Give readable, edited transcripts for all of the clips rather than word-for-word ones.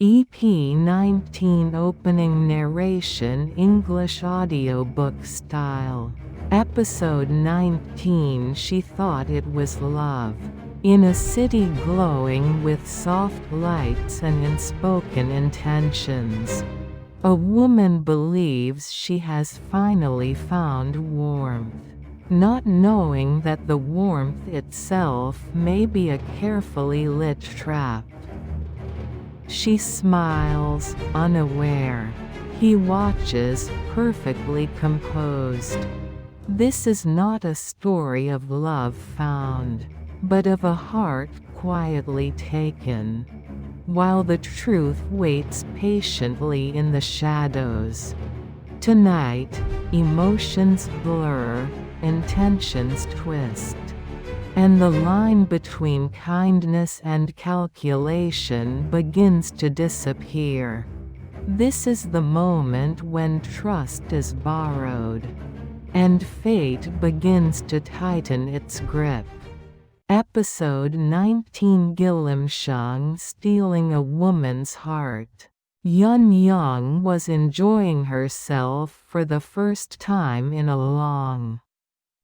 EP19 opening narration English audiobook style. Episode 19 She thought it was love. In a city glowing with soft lights and unspoken intentions, a woman believes she has finally found warmth, not knowing that the warmth itself may be a carefully lit trap. She smiles, unaware. He watches, perfectly composed. This is not a story of love found, but of a heart quietly taken, while the truth waits patiently in the shadows. Tonight, emotions blur, intentions twist, and the line between kindness and calculation begins to disappear. This is the moment when trust is borrowed, and fate begins to tighten its grip. Episode 19 Gillimshang stealing a woman's heart. Yun Young was enjoying herself for the first time in a long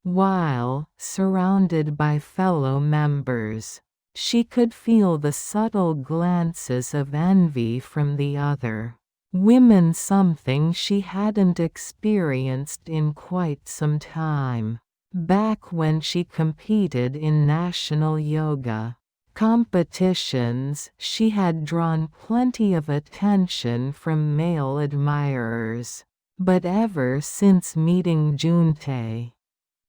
while, surrounded by fellow members. She could feel the subtle glances of envy from the other women, something she hadn't experienced in quite some time. Back when she competed in national yoga competitions, she had drawn plenty of attention from male admirers. But ever since meeting Juntae,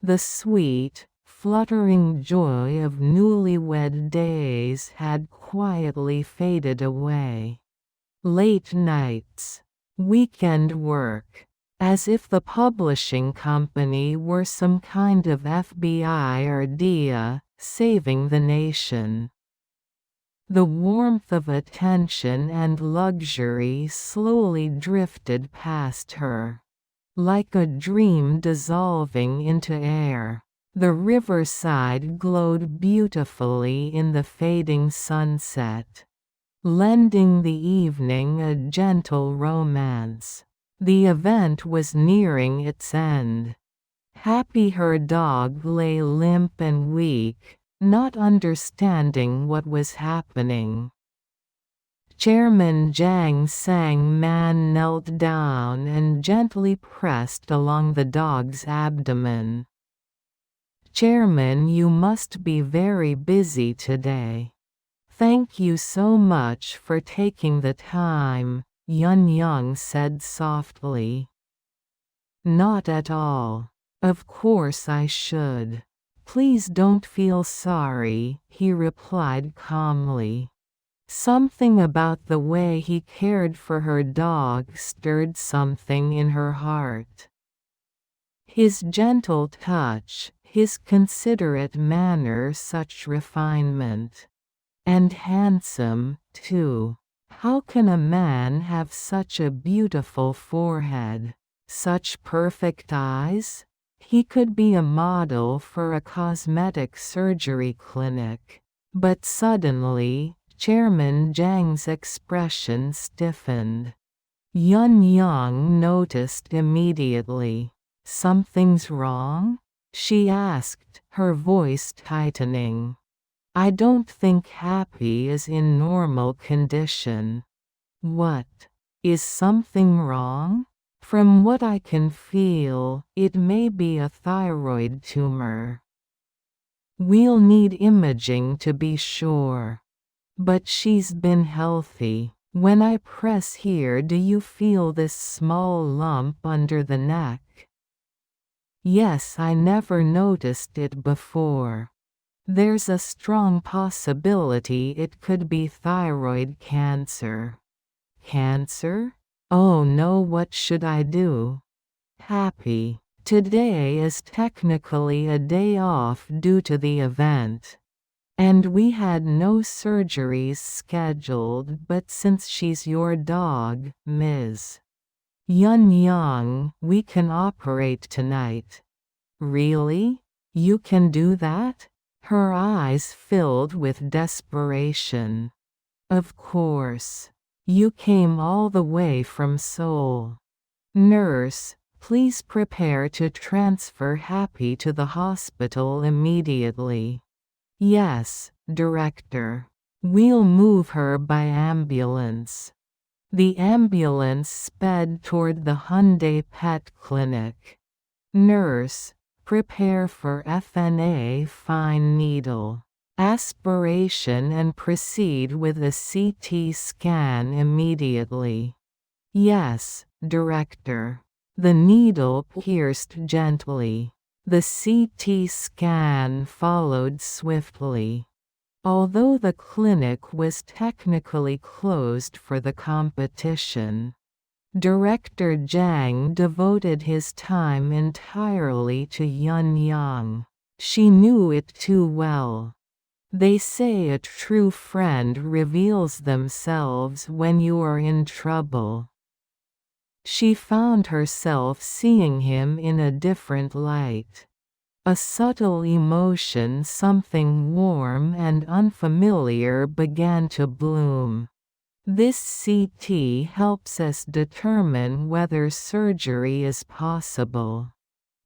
the sweet, fluttering joy of newlywed days had quietly faded away. Late nights, weekend work, as if the publishing company were some kind of FBI or DEA, saving the nation. The warmth of attention and luxury slowly drifted past her, like a dream dissolving into air. The riverside glowed beautifully in the fading sunset, lending the evening a gentle romance. The event was nearing its end. Happy her dog lay limp and weak, not understanding what was happening. Chairman Jiang Sang Man knelt down and gently pressed along the dog's abdomen. "Chairman, you must be very busy today. Thank you so much for taking the time," Yun Young said softly. "Not at all. Of course I should. Please don't feel sorry," he replied calmly. Something about the way he cared for her dog stirred something in her heart. His gentle touch, his considerate manner, such refinement. And handsome, too. How can a man have such a beautiful forehead? Such perfect eyes? He could be a model for a cosmetic surgery clinic. But suddenly, Chairman Jiang's expression stiffened. Yun Yang noticed immediately. "Something's wrong?" she asked, her voice tightening. "I don't think Happy is in normal condition." "What? Is something wrong?" "From what I can feel, it may be a thyroid tumor. We'll need imaging to be sure. But she's been healthy. When I press here, do you feel this small lump under the neck?" "Yes, I never noticed it before. There's a strong possibility it could be thyroid cancer." "Cancer? Oh no, what should I do?" "Happy. Today is technically a day off due to the event. And we had no surgeries scheduled, but since she's your dog, Ms. Yun Yang, we can operate tonight." "Really? You can do that?" Her eyes filled with desperation. "Of course. You came all the way from Seoul. Nurse, please prepare to transfer Happy to the hospital immediately. Yes, Director. We'll move her by ambulance. The ambulance sped toward the Hyundai Pet Clinic. Nurse, prepare for FNA fine needle aspiration and proceed with a CT scan immediately. Yes, Director. The needle pierced gently. The CT scan followed swiftly. Although the clinic was technically closed for the competition, Director Jang devoted his time entirely to Yun Yang. She knew it too well. They say a true friend reveals themselves when you are in trouble. She found herself seeing him in a different light. A subtle emotion, something warm and unfamiliar, began to bloom. This CT helps us determine whether surgery is possible,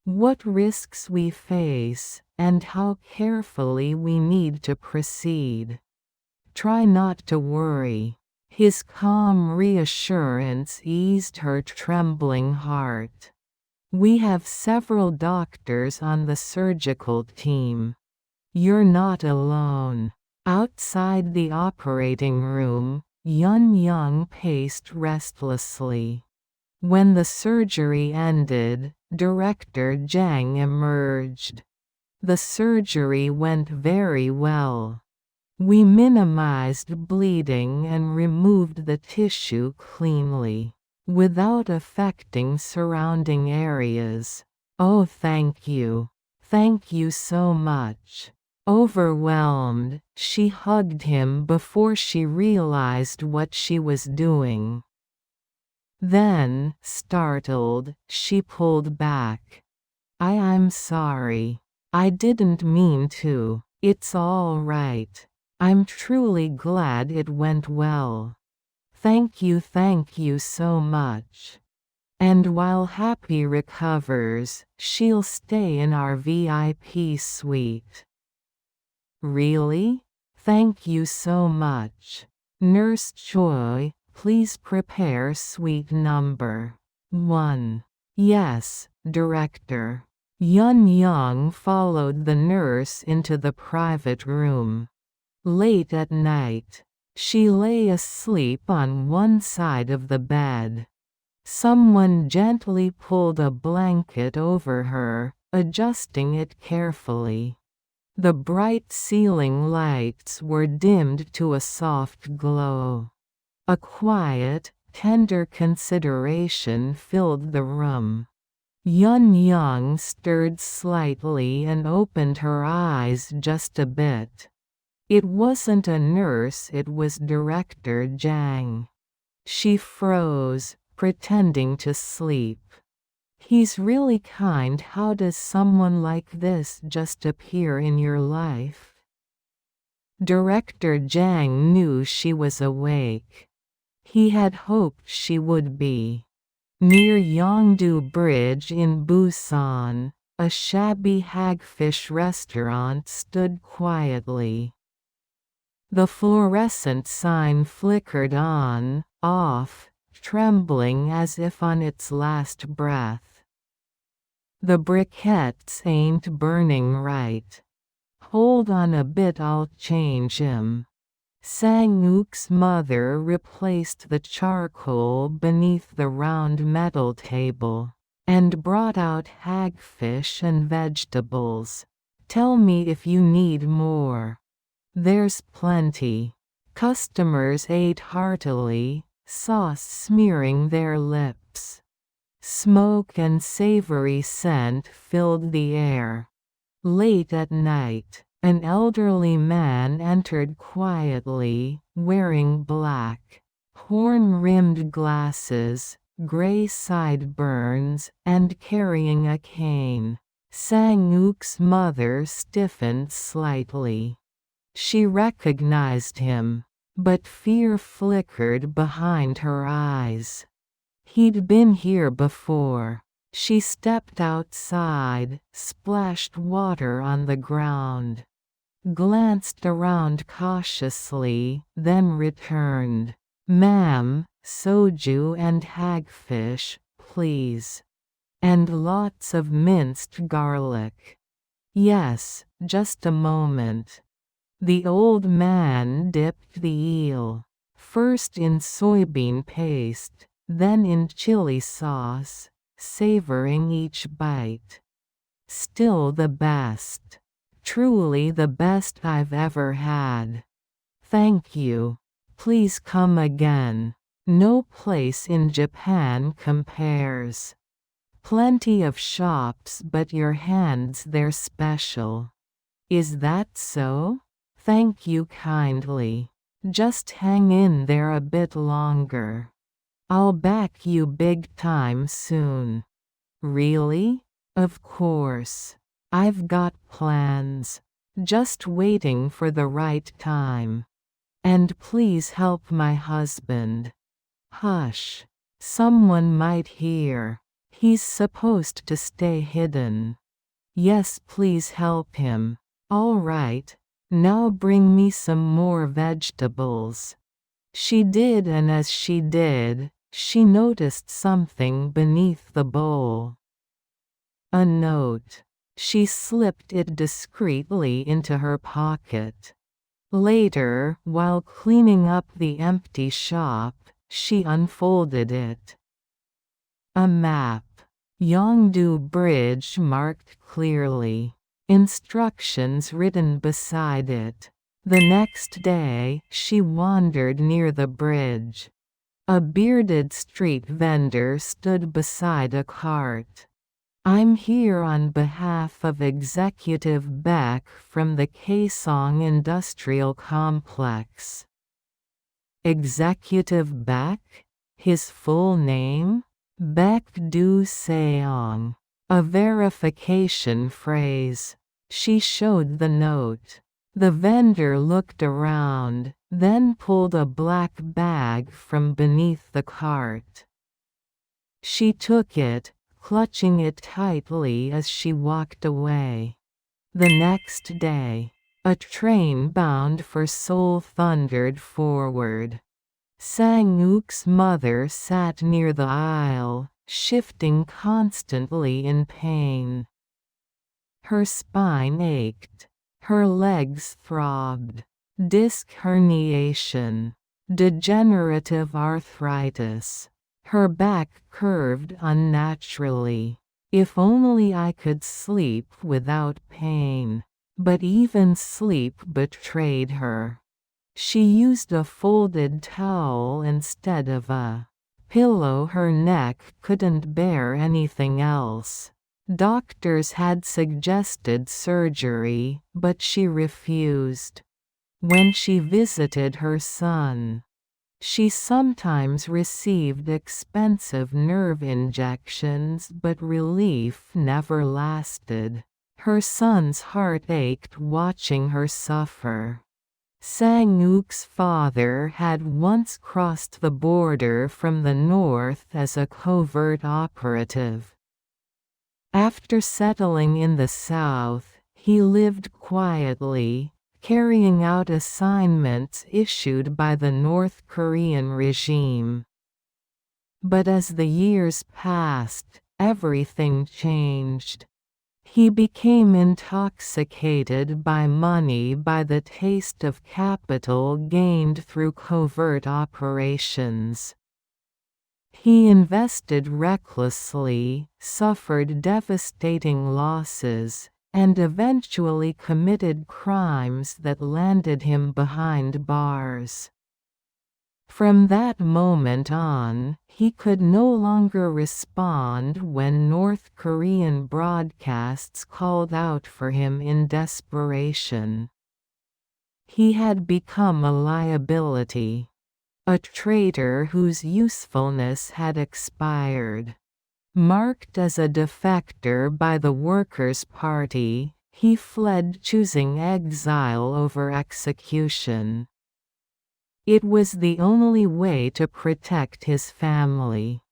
what risks we face, and how carefully we need to proceed. Try not to worry. His calm reassurance eased her trembling heart. We have several doctors on the surgical team. You're not alone. Outside the operating room, Yun Yang paced restlessly. When the surgery ended, Director Jang emerged. The surgery went very well. We minimized bleeding and removed the tissue cleanly, without affecting surrounding areas. Oh, thank you. Thank you so much. Overwhelmed, she hugged him before she realized what she was doing. Then, startled, she pulled back. I'm sorry. I didn't mean to. It's all right. I'm truly glad it went well. Thank you so much. And while Happy recovers, she'll stay in our VIP suite. Really? Thank you so much. Nurse Choi, please prepare suite number 1. Yes, Director. Yun Yang followed the nurse into the private room. Late at night, she lay asleep on one side of the bed. Someone gently pulled a blanket over her, adjusting it carefully. The bright ceiling lights were dimmed to a soft glow. A quiet, tender consideration filled the room. Yun Yang stirred slightly and opened her eyes just a bit. It wasn't a nurse, it was Director Jang. She froze, pretending to sleep. He's really kind. How does someone like this just appear in your life? Director Jang knew she was awake. He had hoped she would be. Near Yongdu Bridge in Busan, a shabby hagfish restaurant stood quietly. The fluorescent sign flickered on, off, trembling as if on its last breath. The briquettes ain't burning right. Hold on a bit, I'll change 'em. Sang-uk's mother replaced the charcoal beneath the round metal table, and brought out hagfish and vegetables. Tell me if you need more. There's plenty. Customers ate heartily, sauce smearing their lips. Smoke and savory scent filled the air. Late at night, an elderly man entered quietly, wearing black, horn-rimmed glasses, gray sideburns, and carrying a cane. Sang-uk's mother stiffened slightly. She recognized him. but fear flickered behind her eyes. He'd been here before. She stepped outside, splashed water on the ground, glanced around cautiously, then returned. "Ma'am, soju and hagfish, please. And lots of minced garlic." "Yes, just a moment." The old man dipped the eel, first in soybean paste, then in chili sauce, savoring each bite. "Still the best. Truly the best I've ever had. Thank you. Please come again. No place in Japan compares. Plenty of shops, but your hands they're special." "Is that so? Thank you kindly. Just hang in there a bit longer. I'll back you big time soon." "Really?" "Of course. I've got plans. Just waiting for the right time. And please help my husband." "Hush. Someone might hear. He's supposed to stay hidden." "Yes, please help him." "All right. Now bring me some more vegetables." She did, and as she did, she noticed something beneath the bowl. A note. She slipped it discreetly into her pocket. Later, while cleaning up the empty shop, she unfolded it. A map. Yongdu Bridge marked clearly. Instructions written beside it. The next day, she wandered near the bridge. A bearded street vendor stood beside a cart. "I'm here on behalf of Executive Beck from the Kaesong Industrial Complex." Executive Beck? His full name? Beck Du Seong. A verification phrase. She showed the note. The vendor looked around, then pulled a black bag from beneath the cart. She took it, clutching it tightly as she walked away. The next day, a train bound for Seoul thundered forward. Sang-uk's mother sat near the aisle, shifting constantly in pain. Her spine ached. Her legs throbbed. Disc herniation. Degenerative arthritis. Her back curved unnaturally. "If only I could sleep without pain." But even sleep betrayed her. She used a folded towel instead of a pillow. Her neck couldn't bear anything else. Doctors had suggested surgery, but she refused. When she visited her son, she sometimes received expensive nerve injections, but relief never lasted. Her son's heart ached watching her suffer. Sang-uk's father had once crossed the border from the north as a covert operative. After settling in the south, he lived quietly, carrying out assignments issued by the North Korean regime. But as the years passed, everything changed. He became intoxicated by money, by the taste of capital gained through covert operations. He invested recklessly, suffered devastating losses, and eventually committed crimes that landed him behind bars. From that moment on, he could no longer respond when North Korean broadcasts called out for him in desperation. He had become a liability. A traitor whose usefulness had expired. Marked as a defector by the Workers' Party, he fled, choosing exile over execution. It was the only way to protect his family.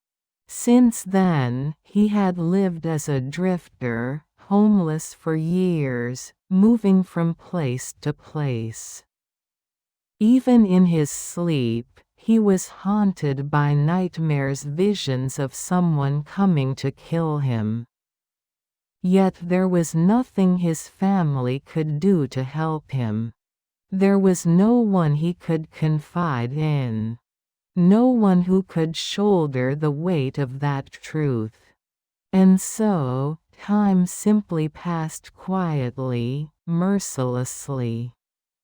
Since then, he had lived as a drifter, homeless for years, moving from place to place. Even in his sleep, he was haunted by nightmares, visions of someone coming to kill him. Yet there was nothing his family could do to help him. There was no one he could confide in. No one who could shoulder the weight of that truth. And so, time simply passed quietly, mercilessly.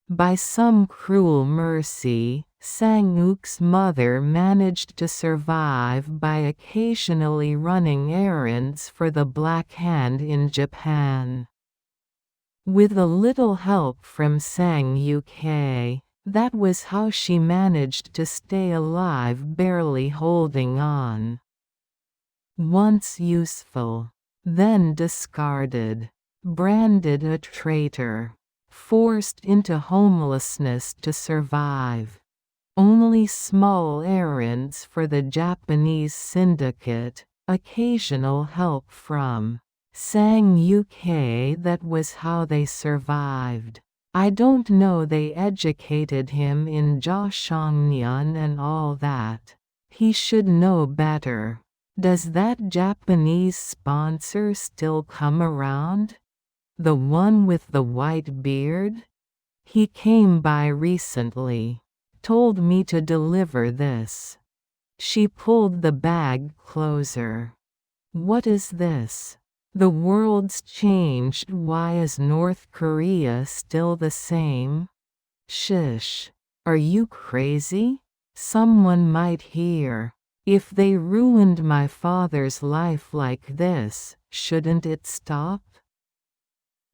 By some cruel mercy, Sang-uk's mother managed to survive by occasionally running errands for the Black Hand in Japan. With a little help from Sang-uk, that was how she managed to stay alive, barely holding on. Once useful, then discarded, branded a traitor, forced into homelessness to survive. Only small errands for the Japanese syndicate, occasional help from Sang-uk, that was how they survived. I don't know, they educated him in Joseonyeon and all that. He should know better. Does that Japanese sponsor still come around? The one with the white beard? He came by recently. Told me to deliver this. She pulled the bag closer. What is this? The world's changed. Why is North Korea still the same? Shish. Are you crazy? Someone might hear. If they ruined my father's life like this, shouldn't it stop?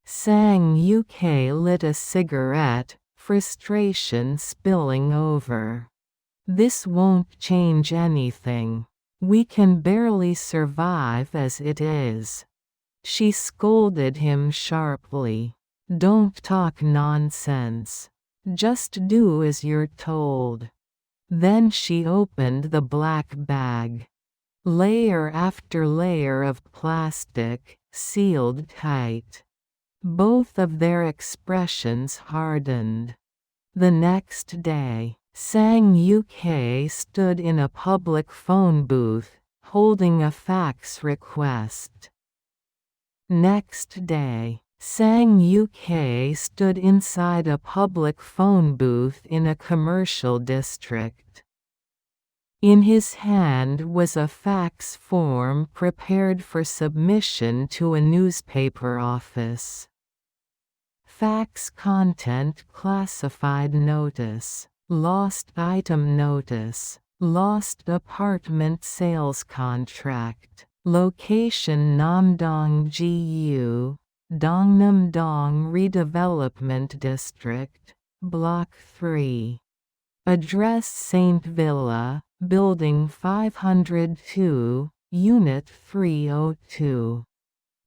Sang-uk lit a cigarette, frustration spilling over. This won't change anything. We can barely survive as it is. She scolded him sharply. Don't talk nonsense. Just do as you're told. Then she opened the black bag. Layer after layer of plastic, sealed tight. Both of their expressions hardened. The next day, Sang-uk stood in a public phone booth, holding a fax request. Next day, Sang-uk stood inside a public phone booth in a commercial district. In his hand was a fax form prepared for submission to a newspaper office. Fax content: classified notice, lost item notice, lost apartment sales contract, location Namdong-gu, Dongnam-dong Redevelopment District, Block 3. Address Saint Villa, Building 502, Unit 302.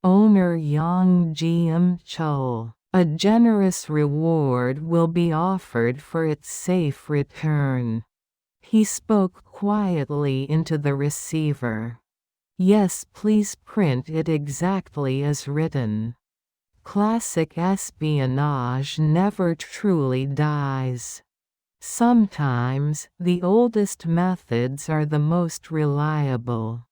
Owner Yang Jiam-chul. A generous reward will be offered for its safe return. He spoke quietly into the receiver. Yes, please print it exactly as written. Classic espionage never truly dies. Sometimes, the oldest methods are the most reliable.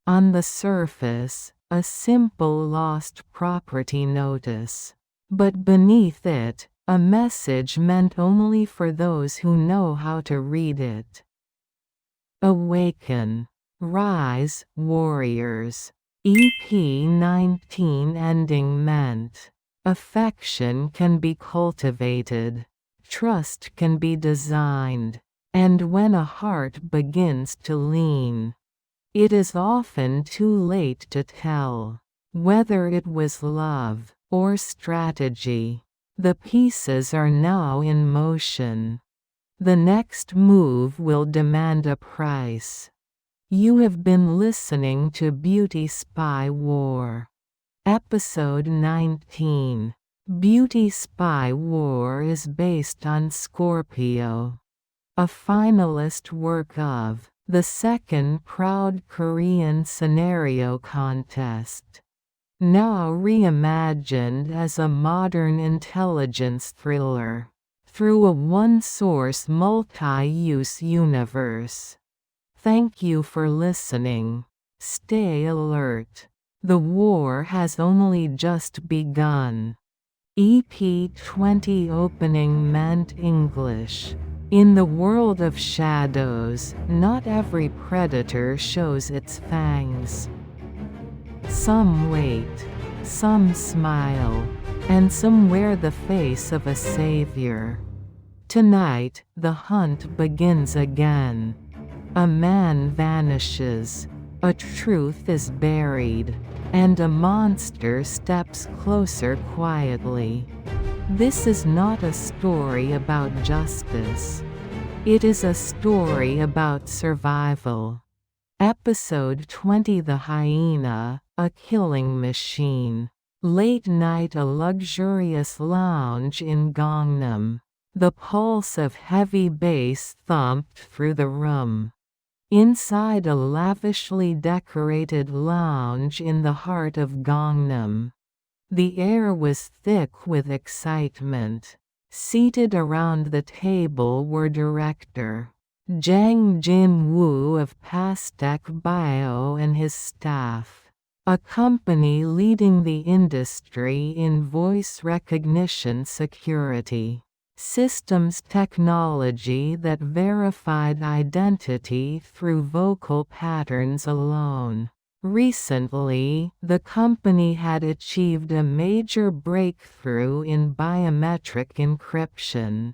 On the surface, a simple lost property notice. But beneath it, a message meant only for those who know how to read it. Awaken. Rise, warriors. EP19 ending meant. Affection can be cultivated. Trust can be designed. And when a heart begins to lean, it is often too late to tell whether it was love or strategy. The pieces are now in motion. The next move will demand a price. You have been listening to Beauty Spy War. Episode 19. Beauty Spy War is based on Scorpio. a finalist work of the second Proud Korean Scenario Contest. Now reimagined as a modern intelligence thriller through a one-source multi-use universe. Thank you for listening. Stay alert. The war has only just begun. EP20 opening meant English. In the world of shadows, not every predator shows its fangs. Some wait, some smile, and some wear the face of a savior. Tonight, the hunt begins again. A man vanishes, a truth is buried, and a monster steps closer quietly. This is not a story about justice. It is a story about survival. Episode 20 The Hyena, a killing machine. Late night, a luxurious lounge in Gangnam. The pulse of heavy bass thumped through the room. Inside a lavishly decorated lounge in the heart of Gangnam. The air was thick with excitement. Seated around the table were director Jang Jin-woo of Pastek Bio and his staff, a company leading the industry in voice recognition security systems technology that verified identity through vocal patterns alone. Recently, the company had achieved a major breakthrough in biometric encryption.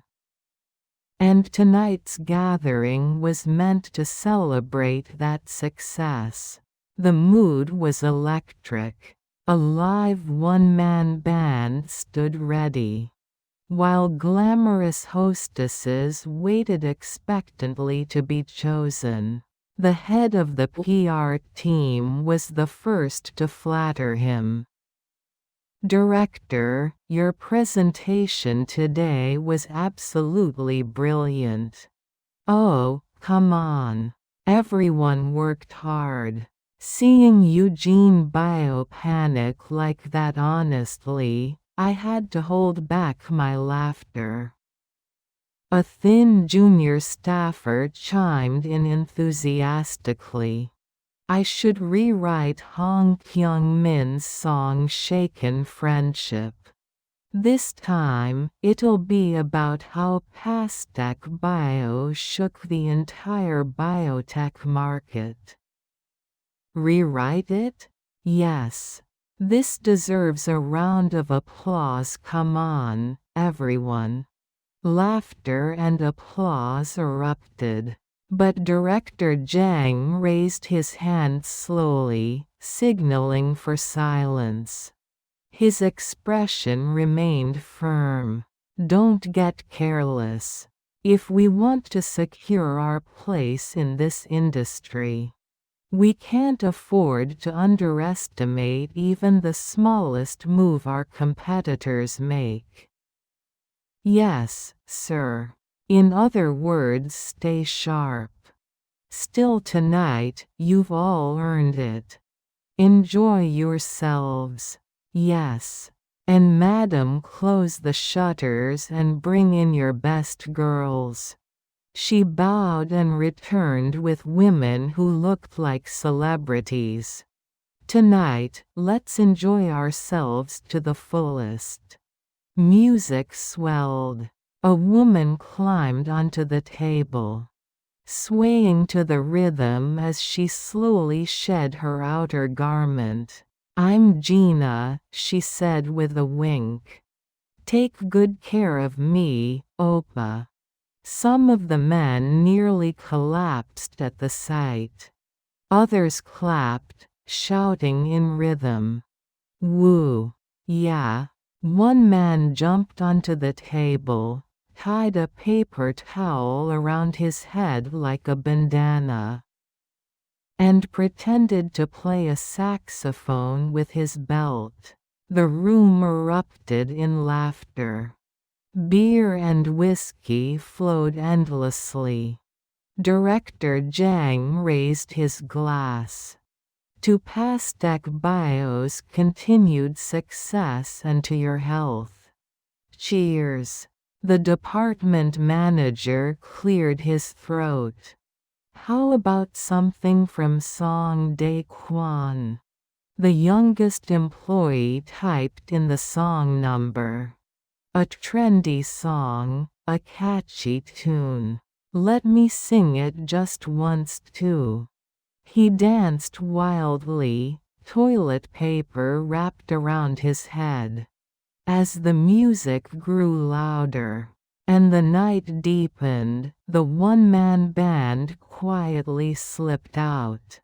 And tonight's gathering was meant to celebrate that success. The mood was electric. A live one-man band stood ready, while glamorous hostesses waited expectantly to be chosen. The head of the PR team was the first to flatter him. Director, your presentation today was absolutely brilliant. Oh, come on. Everyone worked hard. Seeing Eugene Bio panic like that, honestly, I had to hold back my laughter. A thin junior staffer chimed in enthusiastically. I should rewrite Hong Kyung-min's song Shaken Friendship. This time, it'll be about how Pastek Bio shook the entire biotech market. Rewrite it? Yes. This deserves a round of applause. Come on, everyone. Laughter and applause erupted. But Director Jang raised his hand slowly, signaling for silence. His expression remained firm. Don't get careless. If we want to secure our place in this industry, we can't afford to underestimate even the smallest move our competitors make. Yes, sir. In other words, stay sharp. Still tonight, you've all earned it. Enjoy yourselves. Yes. And madam, close the shutters and bring in your best girls. She bowed and returned with women who looked like celebrities. Tonight, let's enjoy ourselves to the fullest. Music swelled. A woman climbed onto the table, swaying to the rhythm as she slowly shed her outer garment. I'm Gina, she said with a wink. Take good care of me, Oppa. Some of the men nearly collapsed at the sight. Others clapped, shouting in rhythm. Woo! Yeah. One man jumped onto the table, tied a paper towel around his head like a bandana, and pretended to play a saxophone with his belt. The room erupted in laughter. Beer and whiskey flowed endlessly. Director Jang raised his glass. To Pastek Bio's continued success and to your health. Cheers. The department manager cleared his throat. How about something from Song Dae Kwon? The youngest employee typed in the song number. A trendy song, a catchy tune. Let me sing it just once too. He danced wildly, toilet paper wrapped around his head. As the music grew louder, and the night deepened, the one-man band quietly slipped out.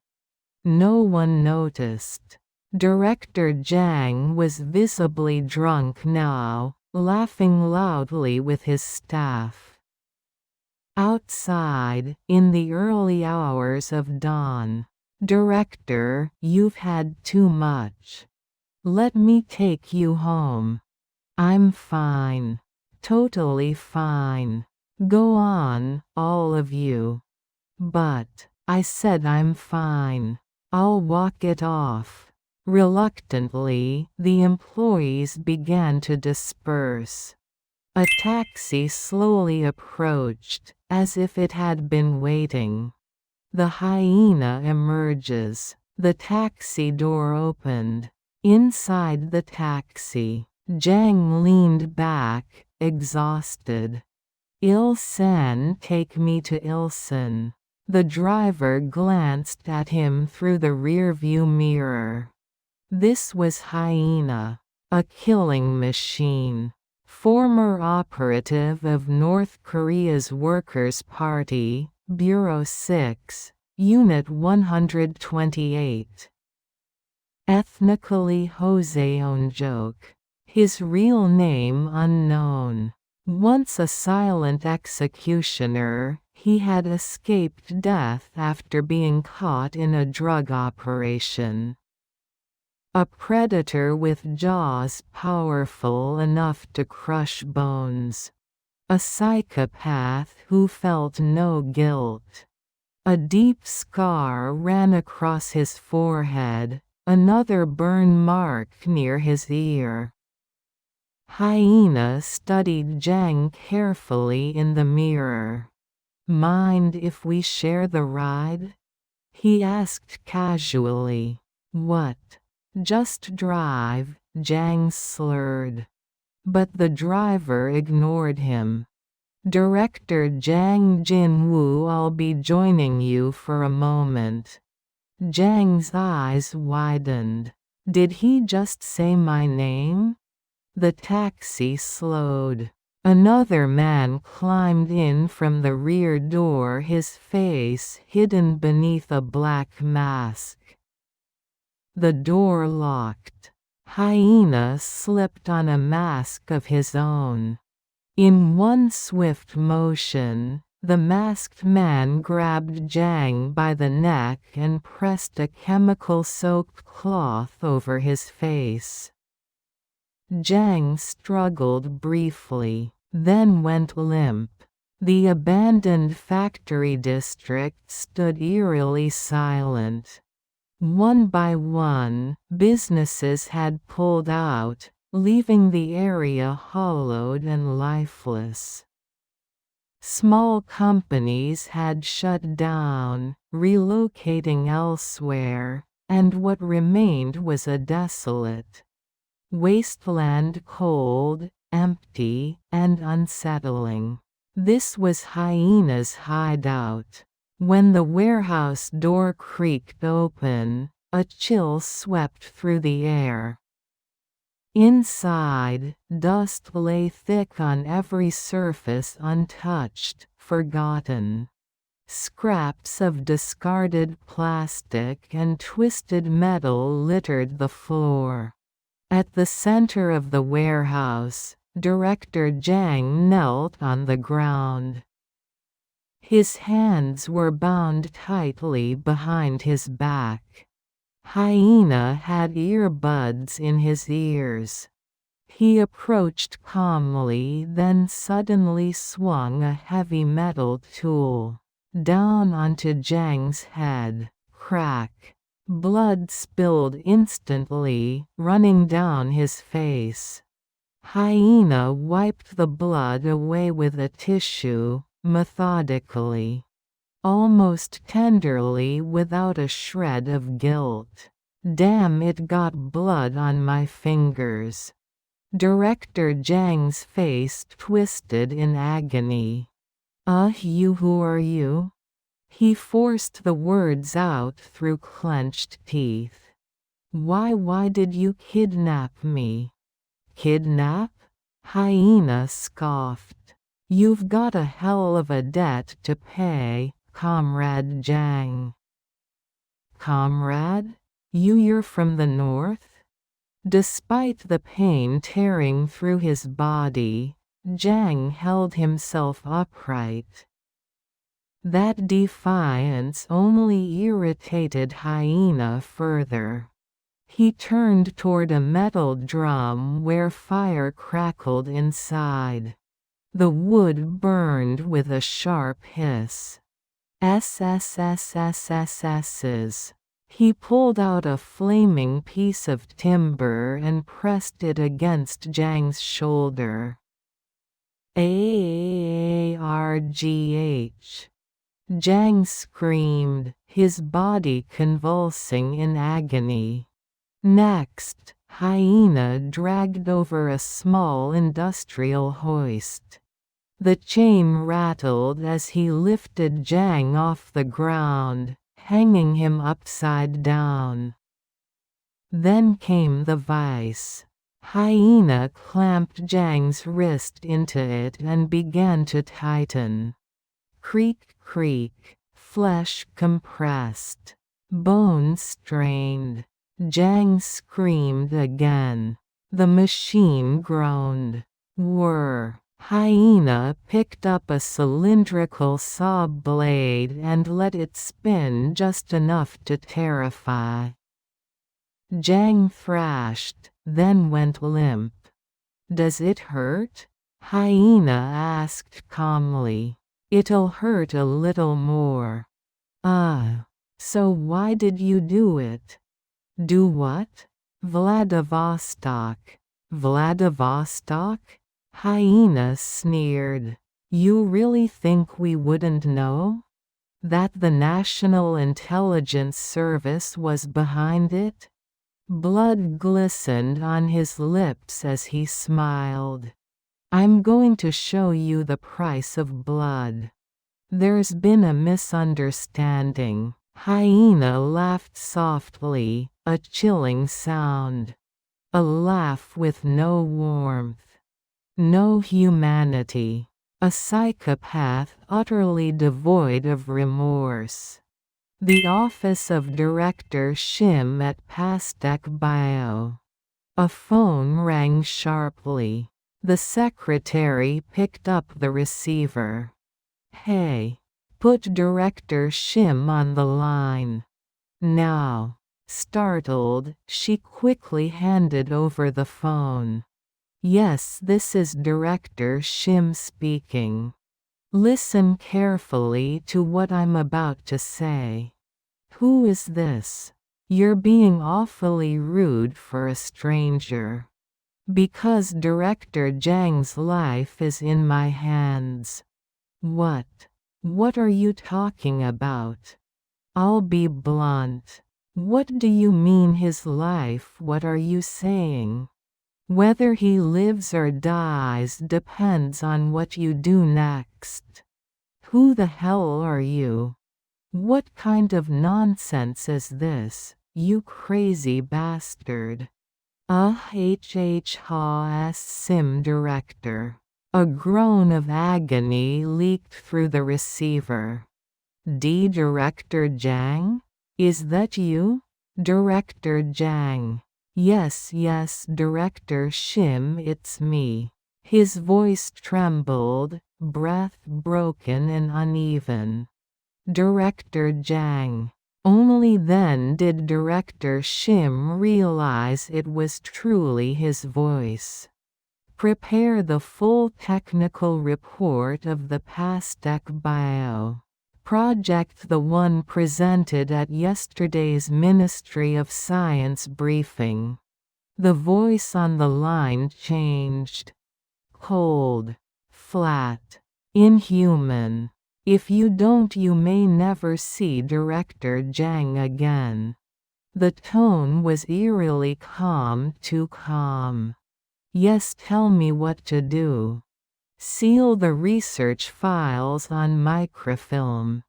No one noticed. Director Jang was visibly drunk now, laughing loudly with his staff. Outside, in the early hours of dawn. Director, you've had too much. Let me take you home. I'm fine. Totally fine. Go on, all of you. But, I said I'm fine. I'll walk it off. Reluctantly, the employees began to disperse. A taxi slowly approached, as if it had been waiting. The hyena emerges. The taxi door opened. Inside the taxi, Jang leaned back, exhausted. Ilsen, take me to Ilsen. The driver glanced at him through the rearview mirror. This was Hyena, a killing machine. Former operative of North Korea's Workers' Party, Bureau 6, Unit 128. Ethnically Joseonjuk. His real name unknown. Once a silent executioner, he had escaped death after being caught in a drug operation. A predator with jaws powerful enough to crush bones. A psychopath who felt no guilt. A deep scar ran across his forehead, another burn mark near his ear. Hyena studied Jang carefully in the mirror. Mind if we share the ride? He asked casually. What? Just drive, Jang slurred. But the driver ignored him. Director Jang Jin-woo, I'll be joining you for a moment. Jang's eyes widened. Did he just say my name? The taxi slowed. Another man climbed in from the rear door, his face hidden beneath a black mask. The door locked. Hyena slipped on a mask of his own. In one swift motion, the masked man grabbed Jang by the neck and pressed a chemical-soaked cloth over his face. Jang struggled briefly, then went limp. The abandoned factory district stood eerily silent. One by one, businesses had pulled out, leaving the area hollowed and lifeless. Small companies had shut down, relocating elsewhere, and what remained was a desolate wasteland, cold, empty, and unsettling. This was Hyena's hideout. When the warehouse door creaked open, a chill swept through the air. Inside, dust lay thick on every surface, untouched, forgotten. Scraps of discarded plastic and twisted metal littered the floor. At the center of the warehouse, Director Jang knelt on the ground. His hands were bound tightly behind his back. Hyena had earbuds in his ears. He approached calmly, then suddenly swung a heavy metal tool down onto Jang's head. Crack. Blood spilled instantly, running down his face. Hyena wiped the blood away with a tissue, methodically. Almost tenderly, without a shred of guilt. Damn, it got blood on my fingers. Director Jang's face twisted in agony. You, who are you? He forced the words out through clenched teeth. Why did you kidnap me? Kidnap? Hyena scoffed. You've got a hell of a debt to pay, Comrade Jang. Comrade? You're from the north? Despite the pain tearing through his body, Jang held himself upright. That defiance only irritated Hyena further. He turned toward a metal drum where fire crackled inside. The wood burned with a sharp hiss. SSSSSSs. He pulled out a flaming piece of timber and pressed it against Jang's shoulder. AARGH. Jang screamed, his body convulsing in agony. Next, Hyena dragged over a small industrial hoist. The chain rattled as he lifted Jang off the ground, hanging him upside down. Then came the vice. Hyena clamped Jang's wrist into it and began to tighten. Creak, creak, flesh compressed, bones strained. Jang screamed again. The machine groaned. Whir. Hyena picked up a cylindrical saw blade and let it spin just enough to terrify. Jang thrashed, then went limp. Does it hurt? Hyena asked calmly. It'll hurt a little more. So why did you do it? Do what? Vladivostok. Vladivostok? Hyena sneered. You really think we wouldn't know? That the National Intelligence Service was behind it? Blood glistened on his lips as he smiled. I'm going to show you the price of blood. There's been a misunderstanding. Hyena laughed softly, a chilling sound. A laugh with no warmth. No humanity. A psychopath utterly devoid of remorse. The office of Director Shim at Pastek Bio. A phone rang sharply. The secretary picked up the receiver. Hey. Put Director Shim on the line. Now. Startled, she quickly handed over the phone. Yes, this is Director Shim speaking. Listen carefully to what I'm about to say. Who is this? You're being awfully rude for a stranger. Because Director Jang's life is in my hands. What? What are you talking about? I'll be blunt. What do you mean his life? What are you saying? Whether he lives or dies depends on what you do next. Who the hell are you? What kind of nonsense is this, you crazy bastard? Sim director. A groan of agony leaked through the receiver. Director Jang? Is that you? Director Jang. Yes, Director Shim, it's me. His voice trembled, breath broken and uneven. Director Jang. Only then did Director Shim realize it was truly his voice. Prepare the full technical report of the PASTEC bio. Project the one presented at yesterday's Ministry of Science briefing. The voice on the line changed. Cold. Flat. Inhuman. If you don't, you may never see Director Zhang again. The tone was eerily calm, too calm. Yes, tell me what to do. Seal the research files on microfilm.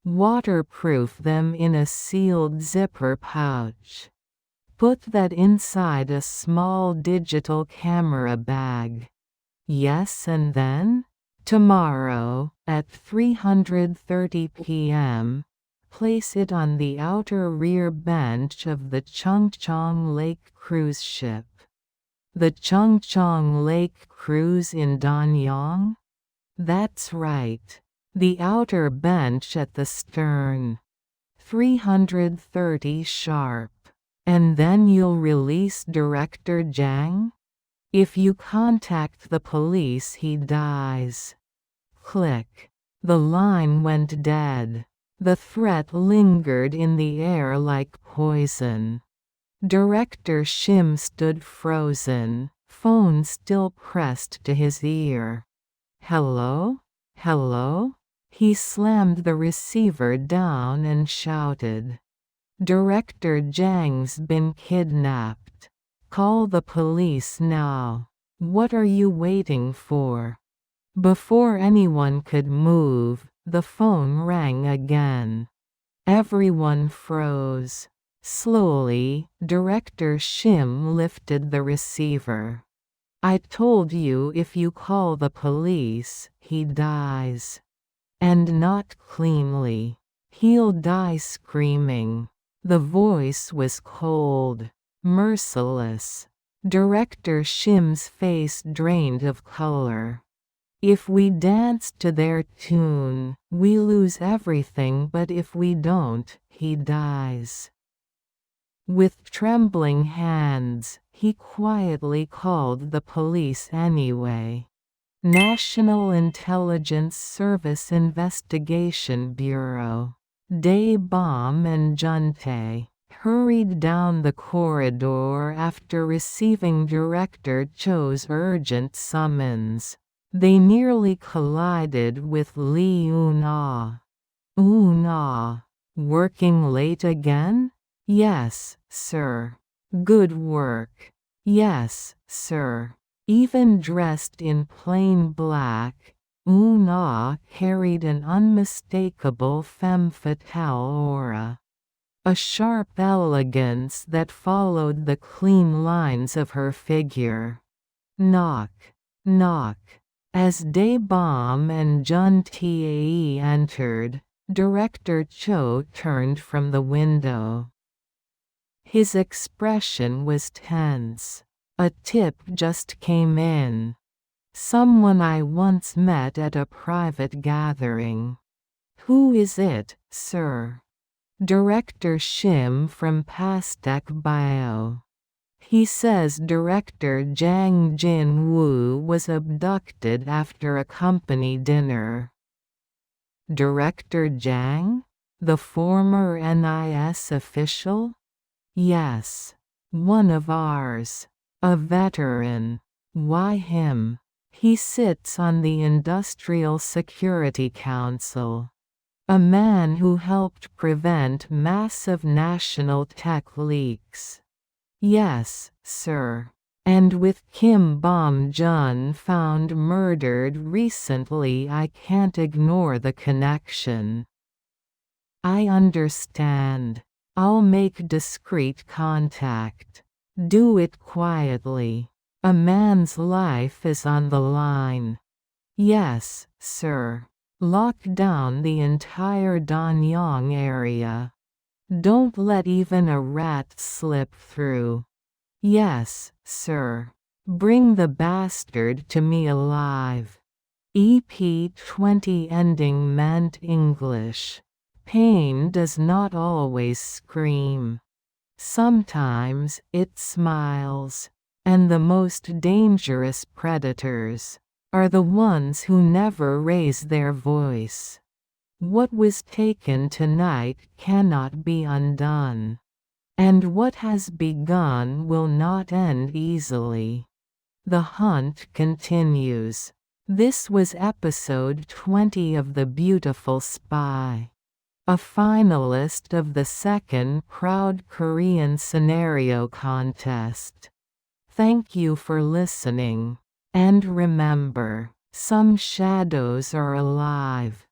Waterproof them in a sealed zipper pouch. Put that inside a small digital camera bag. Yes, and then? Tomorrow, at 3:30 p.m., place it on the outer rear bench of the Chungchong Lake cruise ship. The Chungchong Lake cruise in Danyang? That's right. The outer bench at the stern. 3:30 sharp. And then you'll release Director Zhang? If you contact the police, he dies. Click. The line went dead. The threat lingered in the air like poison. Director Shim stood frozen, phone still pressed to his ear. Hello? Hello? He slammed the receiver down and shouted. Director Zhang's been kidnapped. Call the police now. What are you waiting for? Before anyone could move, the phone rang again. Everyone froze. Slowly, Director Shim lifted the receiver. I told you if you call the police, he dies. And not cleanly. He'll die screaming. The voice was cold, merciless. Director Shim's face drained of color. If we dance to their tune, we lose everything, but if we don't, he dies. With trembling hands, he quietly called the police anyway. National Intelligence Service Investigation Bureau. Day Bomb and Junte hurried down the corridor after receiving Director Cho's urgent summons. They nearly collided with Li Una. Una. Working late again? Yes, sir. Good work. Yes, sir. Even dressed in plain black, Una carried an unmistakable femme fatale aura. A sharp elegance that followed the clean lines of her figure. Knock. Knock. As Daebom and Jun Tae entered, Director Cho turned from the window. His expression was tense. A tip just came in. Someone I once met at a private gathering. Who is it, sir? Director Shim from PASTEC Bio. He says Director Zhang Jin-woo was abducted after a company dinner. Director Zhang? The former NIS official? Yes. One of ours. A veteran. Why him? He sits on the Industrial Security Council. A man who helped prevent massive national tech leaks. Yes, sir. And with Kim Bom-jun found murdered recently, I can't ignore the connection. I understand. I'll make discreet contact. Do it quietly. A man's life is on the line. Yes, sir. Lock down the entire Danyang area. Don't let even a rat slip through. Yes, sir. Bring the bastard to me alive. EP20 ending meant English. Pain does not always scream. Sometimes it smiles. And the most dangerous predators are the ones who never raise their voice. What was taken tonight cannot be undone. And what has begun will not end easily. The hunt continues. This was episode 20 of The Beautiful Spy, a finalist of the second Proud Korean Scenario Contest. Thank you for listening. And remember, some shadows are alive.